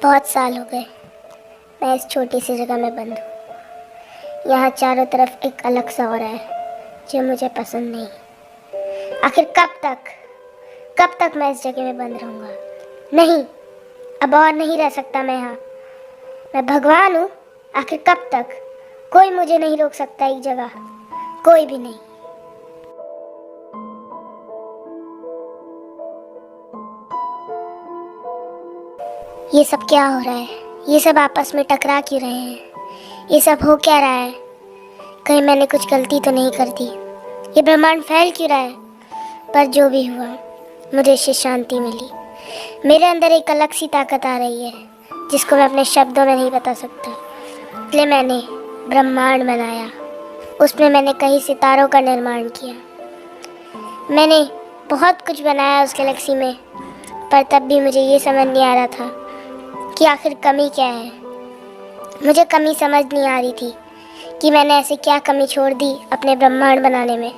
बहुत साल हो गए मैं इस छोटी सी जगह में बंद हूँ। यहाँ चारों तरफ एक अलग सा हो रहा है जो मुझे पसंद नहीं। आखिर कब तक मैं इस जगह में बंद रहूँगा? नहीं, अब और नहीं रह सकता मैं यहाँ। मैं भगवान हूँ। आखिर कब तक? कोई मुझे नहीं रोक सकता एक जगह, कोई भी नहीं। ये सब क्या हो रहा है? ये सब आपस में टकरा क्यों रहे हैं? ये सब हो क्या रहा है? कहीं मैंने कुछ गलती तो नहीं कर दी? ये ब्रह्मांड फैल क्यों रहा है? पर जो भी हुआ, मुझे इससे शांति मिली। मेरे अंदर एक अलग सी ताकत आ रही है जिसको मैं अपने शब्दों में नहीं बता सकता। इसलिए मैंने ब्रह्मांड बनाया। उसमें मैंने कई सितारों का निर्माण किया। मैंने बहुत कुछ बनाया उस गैलेक्सी में, पर तब भी मुझे ये समझ नहीं आ रहा था कि आखिर कमी क्या है। मुझे कमी समझ नहीं आ रही थी कि मैंने ऐसे क्या कमी छोड़ दी अपने ब्रह्मांड बनाने में।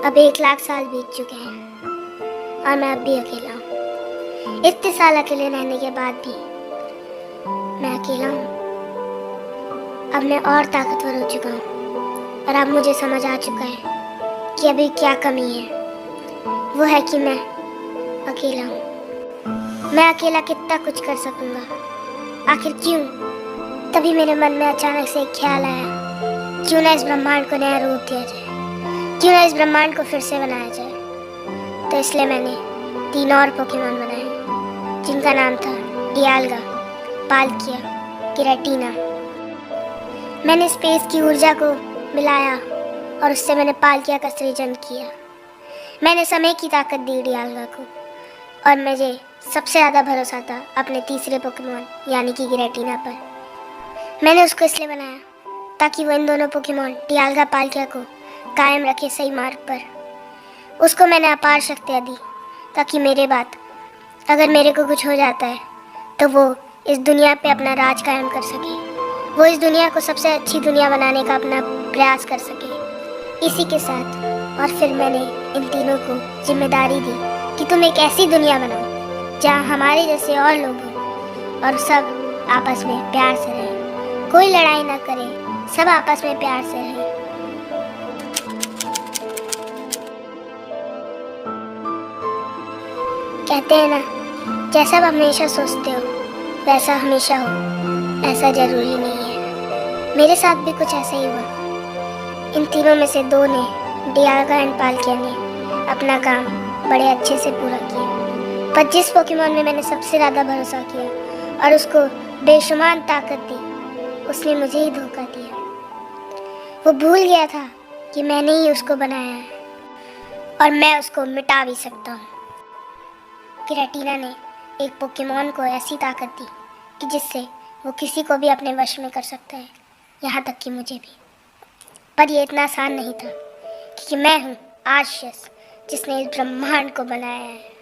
अब 1 लाख साल बीत चुके हैं और मैं अब भी अकेला हूँ। इतने साल अकेले रहने के बाद भी मैं अकेला हूँ। अब मैं और ताकतवर हो चुका हूँ और अब मुझे समझ आ चुका है कि अभी क्या कमी है। वो है कि मैं अकेला हूँ। मैं अकेला कितना कुछ कर सकूँगा। आखिर क्यों? तभी मेरे मन में अचानक से एक ख्याल आया, क्यों ना इस ब्रह्मांड को नया रूप दिया जाए, क्यों ना इस ब्रह्मांड को फिर से बनाया जाए। तो इसलिए मैंने 3 और पोकेमॉन बनाए जिनका नाम था डियालगा, पालकिया, गिराटीना। मैंने स्पेस की ऊर्जा को मिलाया और उससे मैंने पालकिया का सृजन किया। मैंने समय की ताकत दी डियालगा को और मुझे सबसे ज़्यादा भरोसा था अपने तीसरे पोकेमॉन यानी कि गिराटीना पर। मैंने उसको इसलिए बनाया ताकि वो इन दोनों पोकेमॉन डियालगा, पालकिया को कायम रखे सही मार्ग पर। उसको मैंने अपार शक्तियाँ दी ताकि मेरे बाद अगर मेरे को कुछ हो जाता है तो वो इस दुनिया पे अपना राज कायम कर सके। वो इस दुनिया को सबसे अच्छी दुनिया बनाने का अपना प्रयास कर सके। इसी के साथ और फिर मैंने इन तीनों को जिम्मेदारी दी कि तुम एक ऐसी दुनिया बनाओ जहाँ हमारे जैसे और लोग हों और सब आपस में प्यार से रहें। कोई लड़ाई ना करे, सब आपस में प्यार से रहें। कहते हैं ना, जैसा आप हमेशा सोचते हो वैसा हमेशा हो, ऐसा जरूरी नहीं है। मेरे साथ भी कुछ ऐसा ही हुआ। इन तीनों में से 2 ने, डियालगा एंड पालकिया ने, अपना काम बड़े अच्छे से पूरा किया। पर जिस पोकेमॉन में मैंने सबसे ज़्यादा भरोसा किया और उसको बेशुमार ताकत दी, उसने मुझे ही धोखा दिया। वो भूल गया था कि मैंने ही उसको बनाया है और मैं उसको मिटा भी सकता हूँ। गिराटीना ने एक पोकेमॉन को ऐसी ताकत दी कि जिससे वो किसी को भी अपने वश में कर सकता है, यहाँ तक कि मुझे भी। पर ये इतना आसान नहीं था क्योंकि मैं हूँ आर्शियस जिसने इस ब्रह्मांड को बनाया है।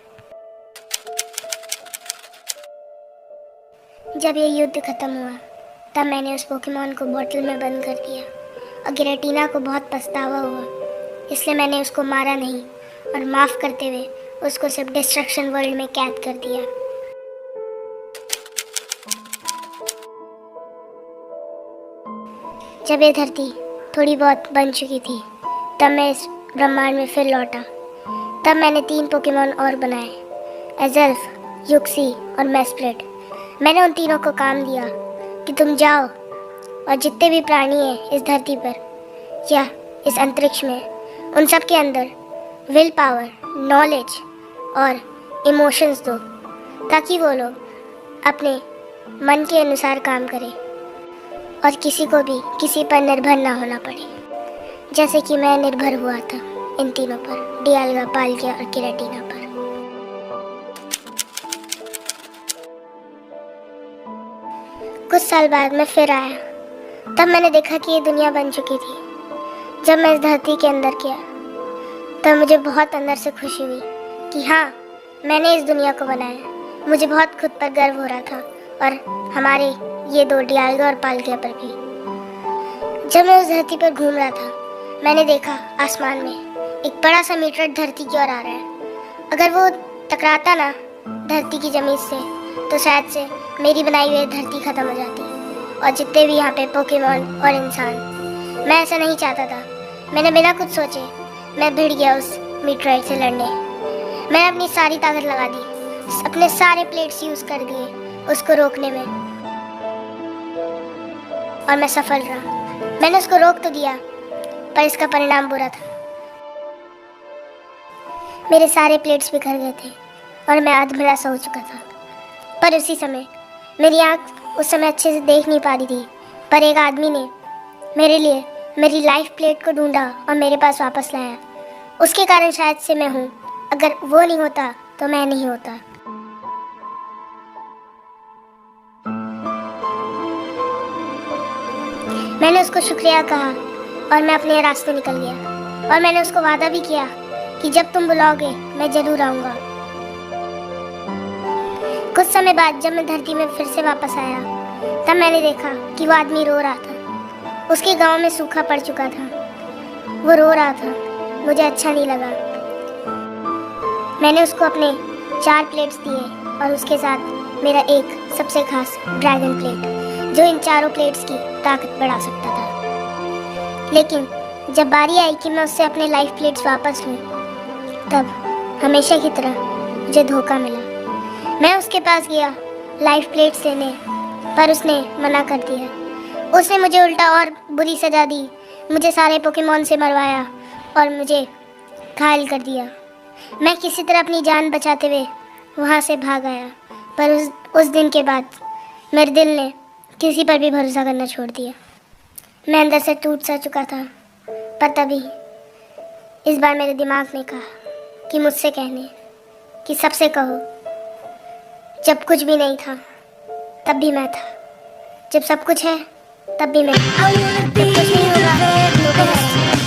जब ये युद्ध खत्म हुआ तब मैंने उस पोकेमॉन को बोतल में बंद कर दिया और गिराटीना को बहुत पछतावा हुआ। इसलिए मैंने उसको मारा नहीं और माफ़ करते हुए उसको सिर्फ डिस्ट्रक्शन वर्ल्ड में कैद कर दिया। जब ये धरती थोड़ी बहुत बन चुकी थी तब मैं इस ब्रह्मांड में फिर लौटा। तब मैंने 3 पोकेमॉन और बनाए, एज़ल्फ, युक्सी और मेस्प्रेड। मैंने उन तीनों को काम दिया कि तुम जाओ और जितने भी प्राणी हैं इस धरती पर या इस अंतरिक्ष में, उन सब के अंदर विल पावर, नॉलेज और इमोशंस दो ताकि वो लोग अपने मन के अनुसार काम करें और किसी को भी किसी पर निर्भर ना होना पड़े, जैसे कि मैं निर्भर हुआ था इन तीनों पर, डियालगा, पालकिया और गिराटीना पर। कुछ साल बाद मैं फिर आया। तब मैंने देखा कि ये दुनिया बन चुकी थी। जब मैं इस धरती के अंदर गया तब मुझे बहुत अंदर से खुशी हुई कि हाँ, मैंने इस दुनिया को बनाया। मुझे बहुत खुद पर गर्व हो रहा था और हमारे ये 2 डियालगा और पालकिया पर भी। जब मैं उस धरती पर घूम रहा था मैंने देखा आसमान में एक बड़ा सा मीटर धरती की ओर आ रहा है। अगर वो टकराता ना धरती की ज़मीन से तो शायद से मेरी बनाई हुई धरती ख़त्म हो जाती और जितने भी यहाँ पे पोकेमॉन और इंसान। मैं ऐसा नहीं चाहता था। मैंने बिना कुछ सोचे मैं भिड़ गया उस मीटराइट से लड़ने। मैंने अपनी सारी ताकत लगा दी, अपने सारे प्लेट्स यूज़ कर दिए उसको रोकने में, और मैं सफल रहा। मैंने उसको रोक तो दिया पर इसका परिणाम बुरा था। मेरे सारे प्लेट्स बिखर गए थे और मैं अधमरा सा हो चुका था। पर उसी समय मेरी आँख उस समय अच्छे से देख नहीं पा रही थी, पर एक आदमी ने मेरे लिए मेरी लाइफ प्लेट को ढूंढा और मेरे पास वापस लाया। उसके कारण शायद से मैं हूँ। अगर वो नहीं होता तो मैं नहीं होता। मैंने उसको शुक्रिया कहा और मैं अपने रास्ते निकल गया। और मैंने उसको वादा भी किया कि जब तुम बुलाओगे मैं ज़रूर आऊँगा। कुछ समय बाद जब मैं धरती में फिर से वापस आया तब मैंने देखा कि वो आदमी रो रहा था। उसके गांव में सूखा पड़ चुका था। वो रो रहा था। मुझे अच्छा नहीं लगा। मैंने उसको अपने 4 प्लेट्स दिए और उसके साथ मेरा एक सबसे खास ड्रैगन प्लेट जो इन चारों प्लेट्स की ताकत बढ़ा सकता था। लेकिन जब बारी आई कि मैं उससे अपने लाइफ प्लेट्स वापस लूँ तब हमेशा की तरह मुझे धोखा मिला। मैं उसके पास गया लाइफ प्लेट्स लेने पर उसने मना कर दिया। उसने मुझे उल्टा और बुरी सजा दी। मुझे सारे पोकेमॉन से मरवाया और मुझे घायल कर दिया। मैं किसी तरह अपनी जान बचाते हुए वहाँ से भाग आया। पर उस दिन के बाद मेरे दिल ने किसी पर भी भरोसा करना छोड़ दिया। मैं अंदर से टूट सा चुका था। पर तभी इस बार मेरे दिमाग ने कहा कि मुझसे कहने कि सबसे कहो, जब कुछ भी नहीं था तब भी मैं था, जब सब कुछ है तब भी मैं। जब कुछ नहीं होगा तो भी मैं।